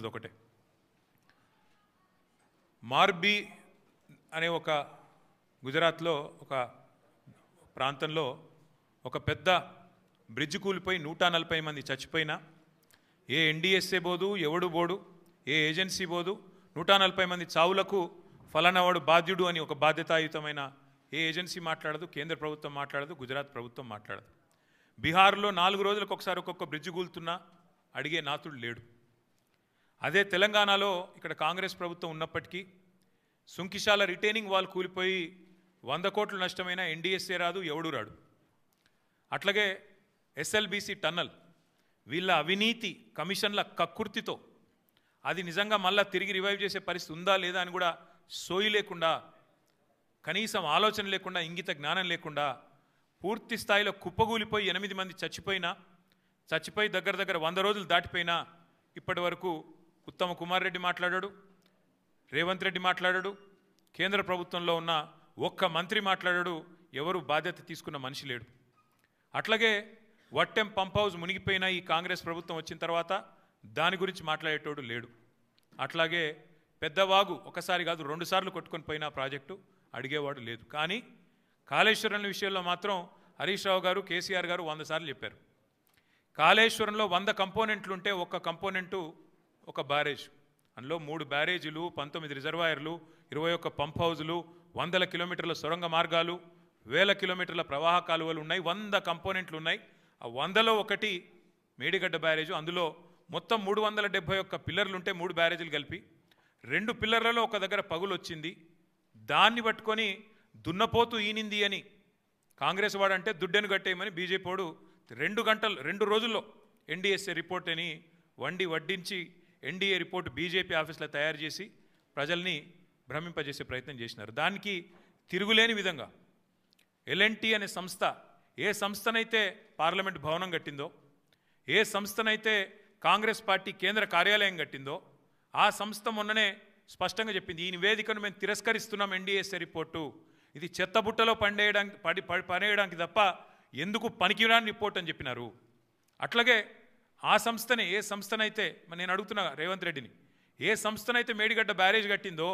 ఒకటే మార్బీ అనే ఒక గుజరాత్లో ఒక ప్రాంతంలో ఒక పెద్ద బ్రిడ్జ్ కూలిపోయి 140 మంది చచ్చిపోయినా ఏ ఎన్డీఎస్ఏ బోదు ఎవడు బోడు ఏ ఏజెన్సీ బోదు 140 మంది చావులకు ఫలానావాడు బాధ్యుడు అని ఒక బాధ్యతాయుతమైన ఏ ఏజెన్సీ మాట్లాడదు, కేంద్ర ప్రభుత్వం మాట్లాడదు, గుజరాత్ ప్రభుత్వం మాట్లాడదు. బీహార్లో 4 రోజులకు ఒకసారి ఒక్కొక్క బ్రిడ్జ్ కూలుతున్నా అడిగే నాతుడు లేడు. అదే తెలంగాణలో ఇక్కడ కాంగ్రెస్ ప్రభుత్వం ఉన్నప్పటికీ సుంకిశాల రిటైనింగ్ వాల్ కూలిపోయి 100 కోట్ల నష్టమైన ఎన్డీఎస్ఏ రాదు, ఎవడు రాడు. అట్లాగే ఎస్ఎల్బీసీ టన్నల్ వీళ్ళ అవినీతి కమిషన్ల కక్కుర్తితో అది నిజంగా మళ్ళా తిరిగి రివైవ్ చేసే పరిస్థితి ఉందా లేదా అని కూడా సోయి లేకుండా, కనీసం ఆలోచన లేకుండా, ఇంగిత జ్ఞానం లేకుండా పూర్తి స్థాయిలో కుప్పగూలిపోయి 8 మంది చచ్చిపోయి దగ్గర 100 రోజులు దాటిపోయినా ఇప్పటి వరకు ఉత్తమ కుమార్ రెడ్డి మాట్లాడాడు, రేవంత్ రెడ్డి మాట్లాడాడు, కేంద్ర ప్రభుత్వంలో ఉన్న ఒక్క మంత్రి మాట్లాడాడు, ఎవరు బాధ్యత తీసుకున్న మనిషి లేడు. అట్లాగే వట్టెం పంప్ హౌస్ మునిగిపోయిన ఈ కాంగ్రెస్ ప్రభుత్వం వచ్చిన తర్వాత దాని గురించి మాట్లాడేటోడు లేడు. అట్లాగే పెద్దవాగు ఒకసారి కాదు 2 సార్లు కొట్టుకొని పోయిన ప్రాజెక్టు అడిగేవాడు లేదు. కానీ కాళేశ్వరం విషయంలో మాత్రం హరీష్ రావు గారు, కేసీఆర్ గారు 100 సార్లు చెప్పారు. కాళేశ్వరంలో 100 కంపోనెంట్లు ఉంటే ఒక్క కంపోనెంటు ఒక బ్యారేజ్, అందులో 3 బ్యారేజీలు, 19 రిజర్వాయర్లు, 21 పంప్ హౌజులు, 100 కిలోమీటర్ల సొరంగ మార్గాలు, 1000 కిలోమీటర్ల ప్రవాహ కాలువలు ఉన్నాయి, 100 కంపోనెంట్లు ఉన్నాయి. ఆ 100లో ఒకటి మేడిగడ్డ బ్యారేజు. అందులో మొత్తం 371 పిల్లర్లు ఉంటే 3 బ్యారేజీలు కలిపి 2 పిల్లర్లలో ఒక దగ్గర పగులు వచ్చింది. దాన్ని పట్టుకొని దున్నపోతూ ఈనింది అని కాంగ్రెస్ వాడంటే దుడ్డెను కట్టేయమని బీజేపీ వాడు 2 రోజుల్లో ఎన్డీఎస్ఏ రిపోర్ట్ అని వడ్డించి ఎన్డీఏ రిపోర్ట్ బీజేపీ ఆఫీస్లో తయారు చేసి ప్రజల్ని భ్రమింపజేసే ప్రయత్నం చేసినారు. దానికి తిరుగులేని విధంగా ఎల్ఎన్టీ అనే సంస్థ ఏ సంస్థనైతే పార్లమెంట్ భవనం కట్టిందో, ఏ సంస్థనైతే కాంగ్రెస్ పార్టీ కేంద్ర కార్యాలయం కట్టిందో ఆ సంస్థ మొన్ననే స్పష్టంగా చెప్పింది, ఈ నివేదికను మేము తిరస్కరిస్తున్నాం, ఎన్డీఎస్ఏ రిపోర్టు ఇది చెత్తబుట్టలో పడేయడానికి తప్ప ఎందుకు పనికిరాని రిపోర్ట్ అని చెప్పినారు. అట్లాగే ఆ సంస్థనే ఏ సంస్థనైతే నేను అడుగుతున్నా రేవంత్ రెడ్డిని, ఏ సంస్థనైతే మేడిగడ్డ బ్యారేజ్ కట్టిందో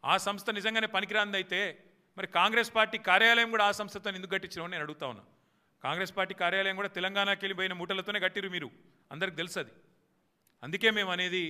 ఆ సంస్థ నిజంగానే పనికిరాందైతే మరి కాంగ్రెస్ పార్టీ కార్యాలయం కూడా ఆ సంస్థతో ఎందుకు కట్టించడం నేను అడుగుతా ఉన్నా. కాంగ్రెస్ పార్టీ కార్యాలయం కూడా తెలంగాణకి వెళ్ళిపోయిన మూటలతోనే కట్టిరు, మీరు అందరికి తెలుసు అది. అందుకే మేము అనేది